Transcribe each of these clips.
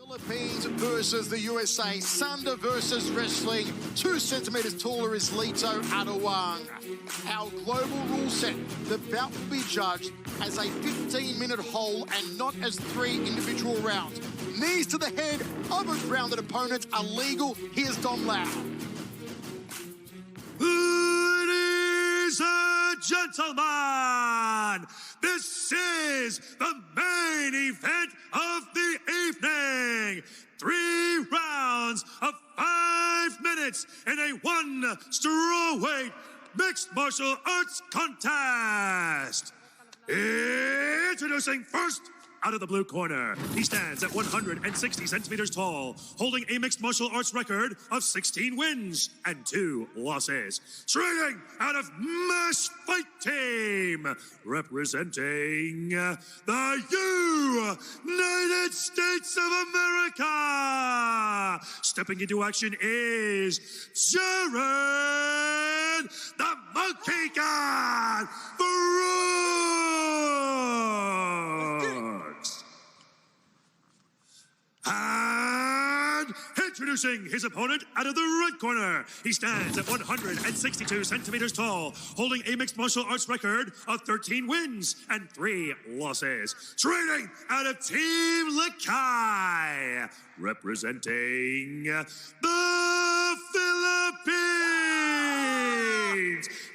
Philippines versus the USA. Sunda versus wrestling. 2 centimeters taller is Lito Adiwang. Our global rule set, the bout will be judged as a 15-minute whole and not as 3 individual rounds. Knees to the head of a grounded opponent are legal. Here's Dom Lau. Ladies and gentlemen, this is the main event of the evening. 3 rounds of 5 minutes in a 1 strawweight mixed martial arts contest. Introducing first, out of the blue corner, he stands at 160 centimeters tall, holding a mixed martial arts record of 16 wins and 2 losses. Training out of Mash Fight Team, representing the United States of America. Stepping into action is Jared the Monkey God Brooks. And introducing his opponent out of the right corner, he stands at 162 centimeters tall, holding a mixed martial arts record of 13 wins and 3 losses. Training out of Team Lakai, representing the Philippines.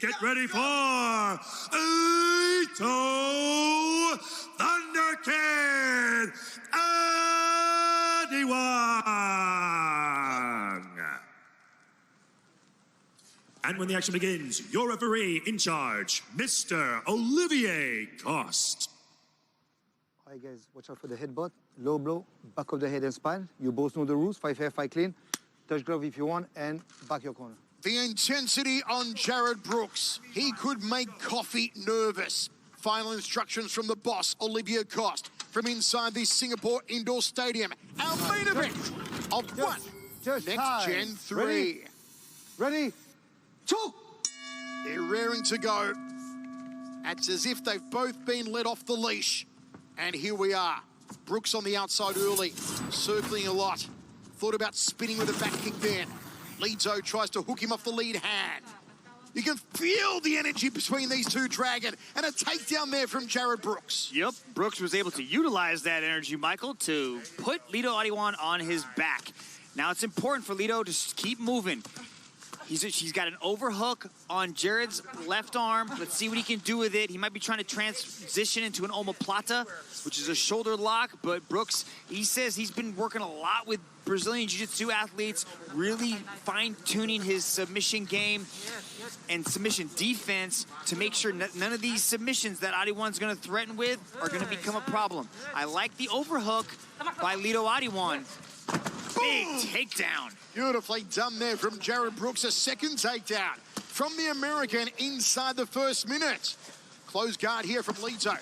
Get ready for Lito Thunderkid Adiwang. And when the action begins, your referee in charge, Mr. Olivier Cost. All right, guys, watch out for the headbutt, low blow, back of the head and spine. You both know the rules, fight fair, fight clean. Touch glove if you want, and back your corner. The intensity on Jared Brooks. He could make Coffee nervous. Final instructions from the boss, Olivier Cost, from inside the Singapore Indoor Stadium. Our main event of Just Next time. Gen 3. Ready? 2! They're raring to go. It's as if they've both been let off the leash. And here we are. Brooks on the outside early, circling a lot. Thought about spinning with a back kick then. Lito tries to hook him off the lead hand. You can feel the energy between these two, Dragon, and a takedown there from Jared Brooks. Yep, Brooks was able to utilize that energy, Michael, to put Lito Adiwang on his back. Now it's important for Lito to keep moving. He's got an overhook on Jared's left arm. Let's see what he can do with it. He might be trying to transition into an omoplata, which is a shoulder lock, but Brooks, he says he's been working a lot with Brazilian Jiu-Jitsu athletes, really fine-tuning his submission game and submission defense to make sure none of these submissions that Adiwang's going to threaten with are going to become a problem. I like the overhook by Lito Adiwang. Big takedown. Beautifully done there from Jared Brooks. A second takedown from the American inside the first minute. Close guard here from Lito.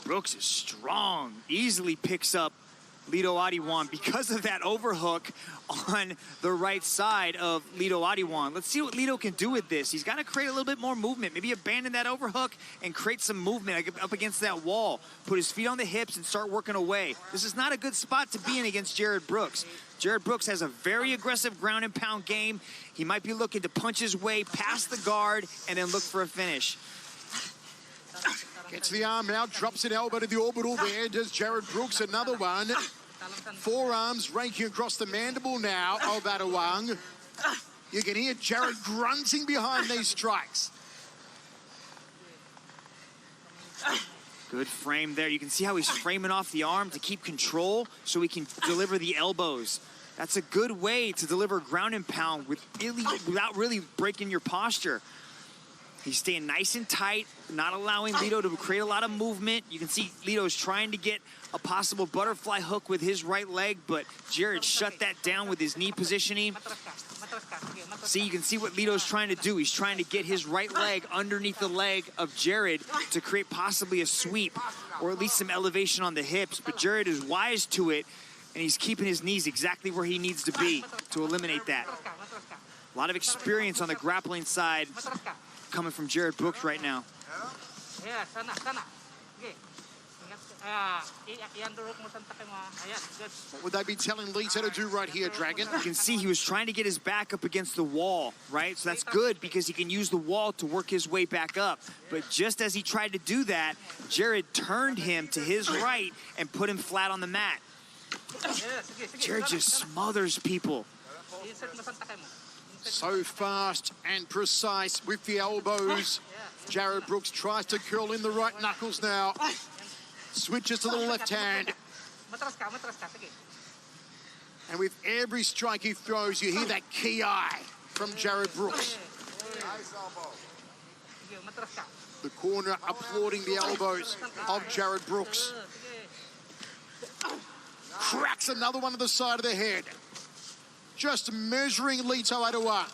Brooks is strong, easily picks up Lito Adiwang because of that overhook on the right side of Lito Adiwang. Let's see what Lito can do with this. He's got to create a little bit more movement. Maybe abandon that overhook and create some movement up against that wall. Put his feet on the hips and start working away. This is not a good spot to be in against Jared Brooks. Jared Brooks has a very aggressive ground and pound game. He might be looking to punch his way past the guard and then look for a finish. Gets the arm out, drops an elbow to the orbital there. Does Jared Brooks another one. Forearms raking across the mandible now of Adiwang. You can hear Jared grunting behind these strikes. Good frame there. You can see how he's framing off the arm to keep control so he can deliver the elbows. That's a good way to deliver ground and pound without really breaking your posture. He's staying nice and tight, not allowing Lito to create a lot of movement. You can see Lito's trying to get a possible butterfly hook with his right leg, but Jared shut that down with his knee positioning. See, you can see what Lito's trying to do. He's trying to get his right leg underneath the leg of Jared to create possibly a sweep or at least some elevation on the hips, but Jared is wise to it, and he's keeping his knees exactly where he needs to be to eliminate that. A lot of experience on the grappling side coming from Jared Brooks right now. What would they be telling Lito to do right here, Dragon? You can see he was trying to get his back up against the wall, right? So that's good because he can use the wall to work his way back up. But just as he tried to do that, Jared turned him to his right and put him flat on the mat. Jared just smothers people. So fast and precise with the elbows. Jared Brooks tries to curl in the right knuckles now. Switches to the left hand. And with every strike he throws, you hear that key eye from Jared Brooks. The corner applauding the elbows of Jared Brooks. Cracks another one to the side of the head. Just measuring Lito Adiwang.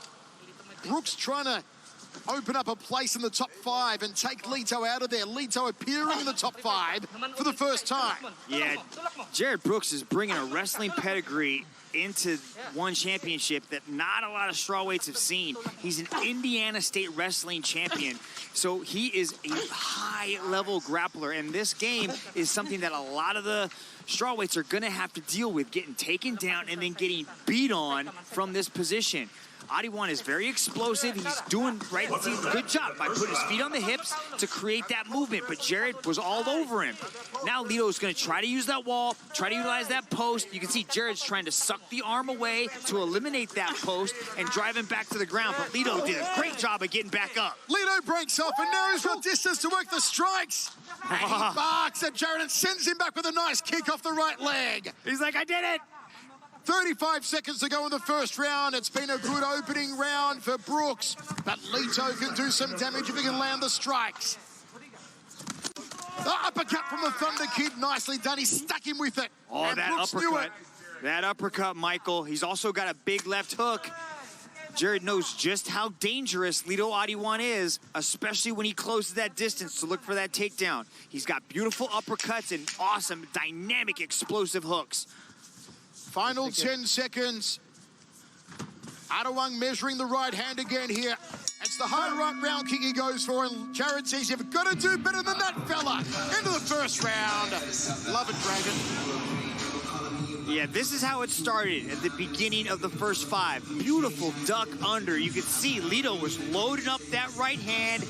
Brooks trying to open up a place in the top 5 and take Lito out of there. Lito appearing in the top 5 for the first time. Yeah, Jared Brooks is bringing a wrestling pedigree into one championship that not a lot of strawweights have seen. He's an Indiana State wrestling champion, so he is a high-level grappler, and this game is something that a lot of the strawweights are going to have to deal with, getting taken down and then getting beat on from this position. Adiwang is very explosive. He's doing right. He's a good job by putting his feet on the hips to create that movement, but Jared was all over him. Now Lito's going to try to use that wall, try to utilize that post. You can see Jared's trying to suck the arm away to eliminate that post and drive him back to the ground, but Lito did a great job of getting back up. Lito breaks off, and now he's got distance to work the strikes. And he barks at Jared and sends him back with a nice kick off the right leg. He's like, I did it. 35 seconds to go in the first round. It's been a good opening round for Brooks, but Lito can do some damage if he can land the strikes. The uppercut from the Thunder Kid, nicely done. He stuck him with it. Oh, and that Brooks uppercut. knew it. That uppercut, Michael. He's also got a big left hook. Jared knows just how dangerous Lito Adiwang is, especially when he closes that distance to look for that takedown. He's got beautiful uppercuts and awesome, dynamic, explosive hooks. Final 10 seconds. Adiwang measuring the right hand again here. It's the high right round kick he goes for, and Jared says, you've got to do better than that, fella. Into the first round. Love it, Dragon. Yeah, this is how it started at the beginning of the first 5. Beautiful duck under. You could see Lito was loading up that right hand,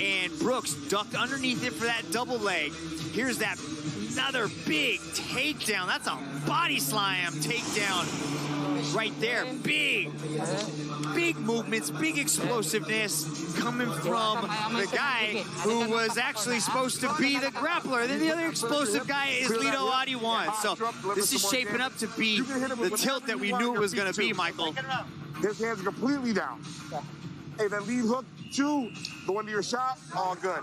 and Brooks ducked underneath it for that double leg. Here's that another big takedown. That's a body slam takedown right there. Big movements, big explosiveness coming from the guy who was actually supposed to be the grappler. Then the other explosive guy is Lito Adiwang. So this is shaping up to be the tilt that we knew it was going to be, Michael. His hands are completely down. Hey, that lead hook, 2, going to your shot, all good.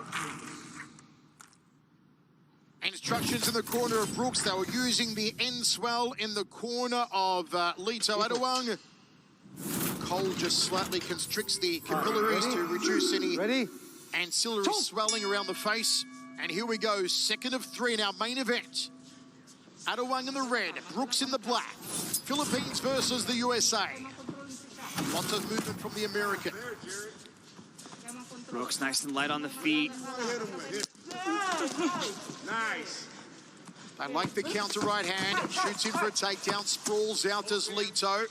Instructions in the corner of Brooks. They were using the end swell in the corner of Lito Adiwang. Cole just slightly constricts the capillaries to reduce any ancillary swelling around the face. And here we go, second of 3 in our main event. Adiwang in the red, Brooks in the black. Philippines versus the USA. Lots of movement from the American. Brooks nice and light on the feet. Nice. They like the counter right hand. Shoots in for a takedown. Sprawls out as Lito.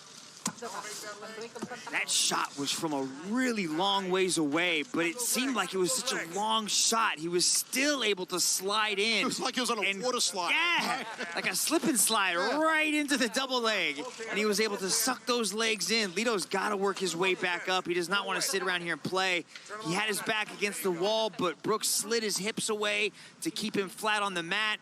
That shot was from a really long ways away, but it seemed like it was such a long shot. He was still able to slide in. It was like he was on a water slide. Yeah, like a slip and slide right into the double leg. And he was able to suck those legs in. Lito's got to work his way back up. He does not want to sit around here and play. He had his back against the wall, but Brooks slid his hips away to keep him flat on the mat.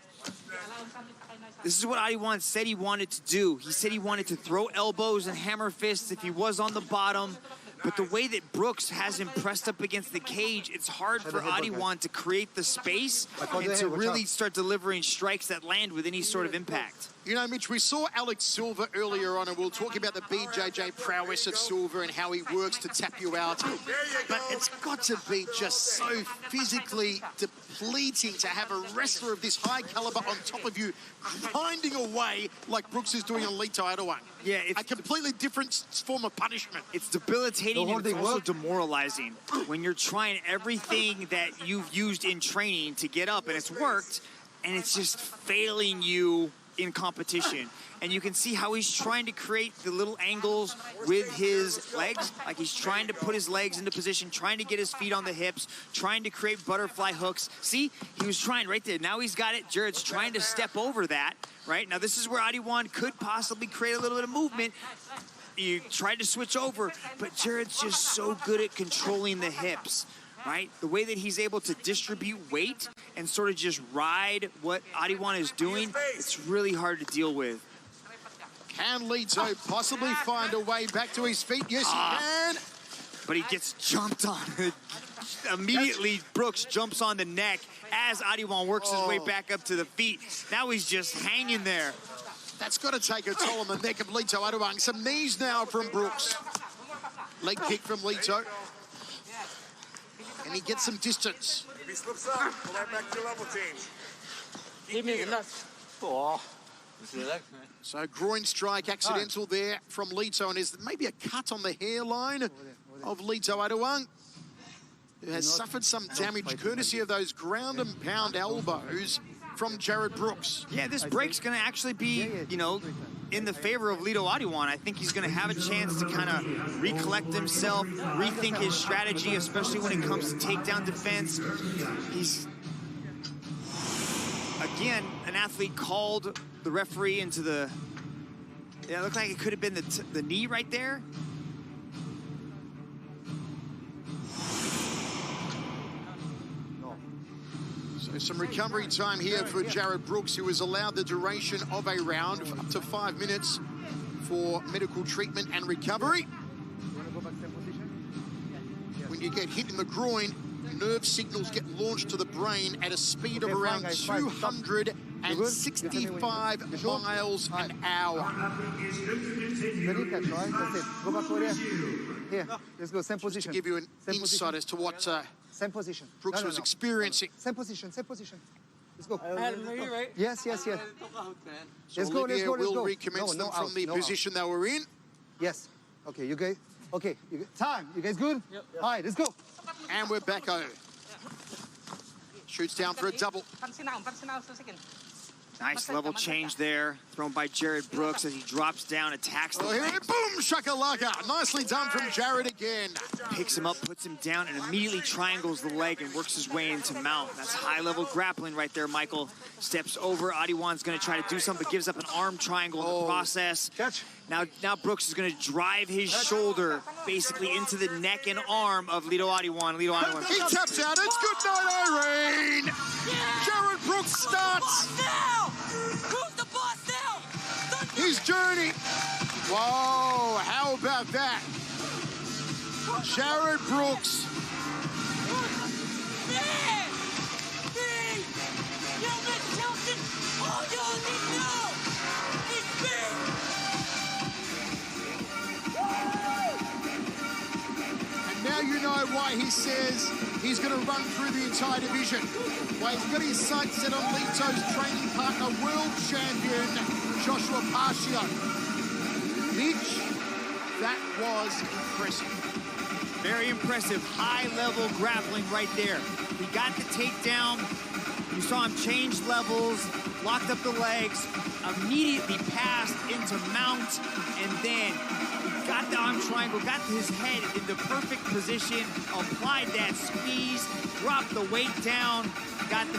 This is what Adiwang said he wanted to do. He said he wanted to throw elbows and hammer fists if he was on the bottom. But the way that Brooks has him pressed up against the cage, it's hard for Adiwang to create the space and to really start delivering strikes that land with any sort of impact. You know, Mitch, we saw Alex Silva earlier on, and we'll talk about the BJJ prowess of Silva and how he works to tap you out. But it's got to be just so physically depleting to have a wrestler of this high caliber on top of you grinding away like Brooks is doing on Lito Adiwang. Yeah, it's a completely different form of punishment. It's debilitating and it's also demoralizing when you're trying everything that you've used in training to get up and it's worked, and it's just failing you in competition. And you can see how he's trying to create the little angles with his legs. Like he's trying to put his legs into position, trying to get his feet on the hips, trying to create butterfly hooks. See, he was trying right there. Now he's got it. Jared's trying to step over that, right? Now this is where Adiwang could possibly create a little bit of movement. You tried to switch over, but Jared's just so good at controlling the hips, right? The way that he's able to distribute weight and sort of just ride what Adiwang is doing, it's really hard to deal with. Can Lito possibly find a way back to his feet? Yes, he can. But he gets jumped on. Immediately, Brooks jumps on the neck as Adiwang works his way back up to the feet. Now he's just hanging there. That's got to take a toll on the neck of Lito Adiwang. Some knees now from Brooks. Leg kick from Lito. And he gets some distance. If he slips up, go right back to your level change. So groin strike accidental there from Lito, and is maybe a cut on the hairline of Lito Adiwang, who has suffered some damage courtesy of those ground and pound elbows from Jared Brooks. Yeah, this break's going to actually be, you know, in the favor of Lito Adiwang. I think he's going to have a chance to kind of recollect himself, rethink his strategy, especially when it comes to takedown defense. He's, again, an athlete called the referee into the, yeah, it looked like it could have been the knee right there. So some recovery time here for Jared Brooks, who was allowed the duration of a round of up to 5 minutes for medical treatment and recovery. When you get hit in the groin, nerve signals get launched to the brain at a speed of around 265 miles an hour. Here, let's go, same position. To give you an insight as to what same position. Brooks was experiencing. Same position, same position. Let's go. Right? Yes. So Let's go, Olivia let's go. will recommence them from the position they were in. Yes. Okay, you guys. Okay, time. You guys good? Yep. All right, let's go. And we're back over. Shoots down for a double. Nice level change there, thrown by Jared Brooks as he drops down, attacks the Oh, here leg. it, boom, shakalaka. Nicely done from Jared again. Picks him up, puts him down, and immediately triangles the leg and works his way into mount. That's high-level grappling right there, Michael. Steps over. Adiwang's going to try to do something, but gives up an arm triangle in the process. Catch. Now Brooks is going to drive his shoulder basically into the neck and arm of Lito Adiwang. He taps out. It's good night, Irene. Jared Brooks starts his journey. Whoa, how about that? Jared Brooks. And now you know why he says he's going to run through the entire division. Why he's got his sights set on Lito's training partner, world champion Joshua Parcio. Mitch, that was impressive. Very impressive, high-level grappling right there. He got the takedown. You saw him change levels, locked up the legs, immediately passed into mount, and then he got the arm triangle, got his head in the perfect position, applied that squeeze, dropped the weight down, got the